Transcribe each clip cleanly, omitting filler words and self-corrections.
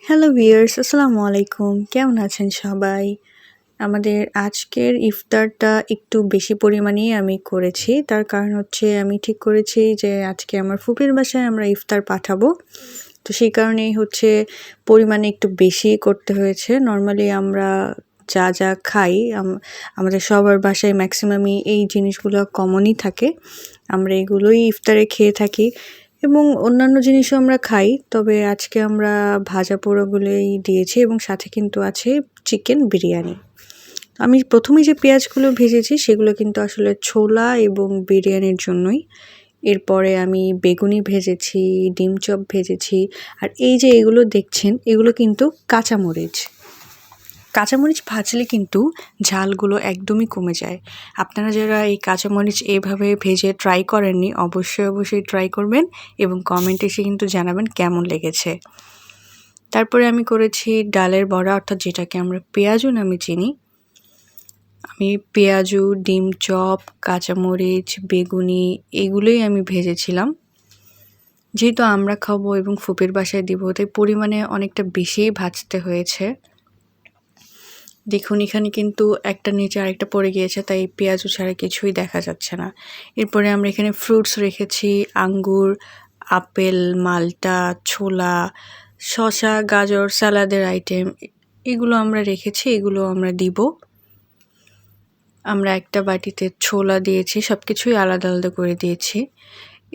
Hello viewers, আসসালামু আলাইকুম। কেমন আছেন সবাই? আমাদের আজকের ইফতারটা একটু বেশি পরিমাণেই আমি করেছি। তার কারণ হচ্ছে আমি ঠিক করেছি যে আজকে আমার ফুপির বাসায় আমরা ইফতার পাঠাবো। তো সেই কারণেই হচ্ছে পরিমাণে একটু বেশি করতে হয়েছে। নরমালি আমরা যা খাই আমাদের সবার বাসায় ম্যাক্সিমামই এই জিনিসগুলো কমনই থাকে। আমরা এগুলোই ইফতারে খেয়ে থাকি। এবং অন্যান্য জিনিসও আমরা খাই, তবে আজকে আমরা ভাজা পোড়াগুলোই দিয়েছি এবং সাথে কিন্তু আছে চিকেন বিরিয়ানি। আমি প্রথমে যে পেঁয়াজগুলো ভেজেছি সেগুলো কিন্তু আসলে ছোলা এবং বিরিয়ানির জন্যই। এরপরে আমি বেগুনি ভেজেছি, ডিম চপ ভেজেছি, আর এই যে এগুলো দেখছেন এগুলো কিন্তু কাঁচামরিচ। কাঁচামরিচ ভাজলে কিন্তু ঝালগুলো একদমই কমে যায়। আপনারা যারা এই কাঁচামরিচ এভাবে ভেজে ট্রাই করেননি অবশ্যই ট্রাই করবেন এবং কমেন্টে এসে কিন্তু জানাবেন কেমন লেগেছে। তারপরে আমি করেছি ডালের বড়া, অর্থাৎ যেটাকে আমরা পেঁয়াজু নামে চিনি। আমি পেঁয়াজু, ডিম চপ, কাঁচামরিচ, বেগুনি এগুলোই আমি ভেজেছিলাম। যেহেতু আমরা খাবো এবং ফুপির বাসায় দিব, তাই পরিমাণে অনেকটা বেশিই ভাজতে হয়েছে। দেখুন এখানে কিন্তু একটা নিচে আরেকটা পড়ে গিয়েছে, তাই পেঁয়াজু ছাড়া কিছুই দেখা যাচ্ছে না। এরপরে আমরা এখানে ফ্রুটস রেখেছি, আঙ্গুর, আপেল, মাল্টা, ছোলা, শসা, গাজর, স্যালাদের আইটেম এগুলো আমরা রেখেছি, এগুলো আমরা দিব। আমরা একটা বাটিতে ছোলা দিয়েছি, সব কিছুই আলাদা করে দিয়েছি।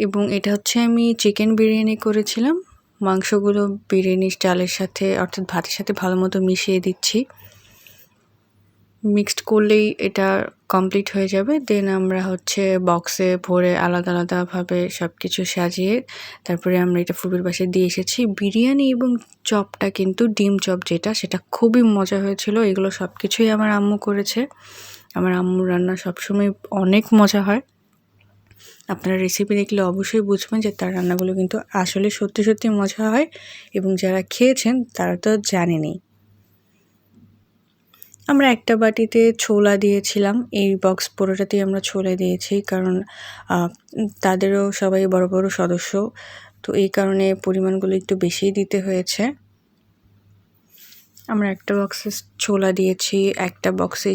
এবং এটা হচ্ছে আমি চিকেন বিরিয়ানি করেছিলাম। মাংসগুলো বিরিয়ানির চালের সাথে অর্থাৎ ভাতের সাথে ভালো মতো মিশিয়ে দিচ্ছি। মিক্সড করলেই এটা কমপ্লিট হয়ে যাবে। দেন আমরা হচ্ছে বক্সে ভরে আলাদাভাবে সব কিছু সাজিয়ে তারপরে আমরা এটা ফুপির বাসায় দিয়ে এসেছি। বিরিয়ানি এবং চপটা কিন্তু ডিম চপ যেটা, সেটা খুবই মজা হয়েছিল। এগুলো সব কিছুই আমার আম্মু করেছে। আমার আম্মুর রান্না সবসময় অনেক মজা হয়। আপনারা রেসিপি দেখলে অবশ্যই বুঝবেন যে তার রান্নাগুলো কিন্তু আসলে সত্যি মজা হয় এবং যারা খেয়েছেন তারা তো জানেনই। আমরা একটা বাটিতে ছোলা দিয়েছিলাম। এই বক্স পুরোটাতেই আমরা ছোলা দিয়েছি, কারণ তাদেরও সবাই বড় সদস্য। তো এই কারণে পরিমাণগুলো একটু বেশিই দিতে হয়েছে। আমরা একটা বক্সে ছোলা দিয়েছি, একটা বক্সে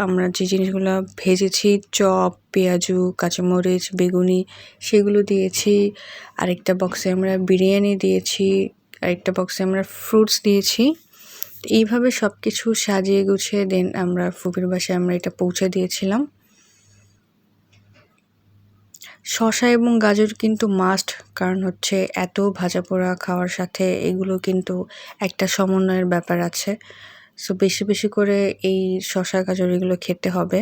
আমরা যে জিনিসগুলো ভেজেছি চপ, পেঁয়াজু, কাঁচামরিচ, বেগুনি সেগুলো দিয়েছি। আরেকটা বক্সে আমরা বিরিয়ানি দিয়েছি, আরেকটা বক্সে আমরা ফ্রুটস দিয়েছি। এইভাবে সব কিছু সাজিয়ে গুছিয়ে দেন আমরা ফুপির বাসায় আমরা এটা পৌঁছে দিয়েছিলাম। শসা এবং গাজর কিন্তু মাস্ট, কারণ হচ্ছে এত ভাজা পোড়া খাওয়ার সাথে এগুলো কিন্তু একটা সমন্বয়ের ব্যাপার আছে। সো বেশি করে এই শসা গাজর এগুলো খেতে হবে।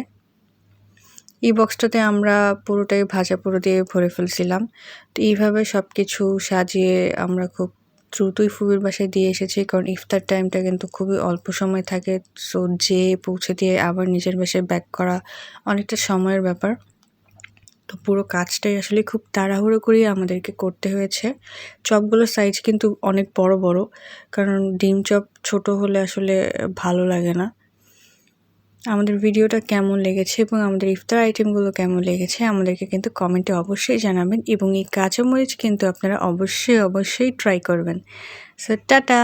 এই বক্সটাতে আমরা পুরোটাই ভাজা পোড়া দিয়ে ভরে ফেলছিলাম। তো এইভাবে সব কিছু সাজিয়ে আমরা খুব দ্রুতই ফুপির বাসায় দিয়ে এসেছি, কারণ ইফতার টাইমটা কিন্তু খুবই অল্প সময় থাকে। সো যেয়ে পৌঁছে দিয়ে আবার নিজের বাসায় ব্যাক করা অনেকটা সময়ের ব্যাপার। তো পুরো কাজটাই আসলে খুব তাড়াহুড়ো করেই আমাদেরকে করতে হয়েছে। চপগুলোর সাইজ কিন্তু অনেক বড়, কারণ ডিম চপ ছোট হলে আসলে ভালো লাগে না। আমাদের ভিডিওটা কেমন লেগেছে এবং আমাদের ইফতার আইটেমগুলো কেমন লেগেছে আমাদেরকে কিন্তু কমেন্টে অবশ্যই জানাবেন এবং এই কাঁচামরিচ কিন্তু আপনারা অবশ্যই ট্রাই করবেন। So tata.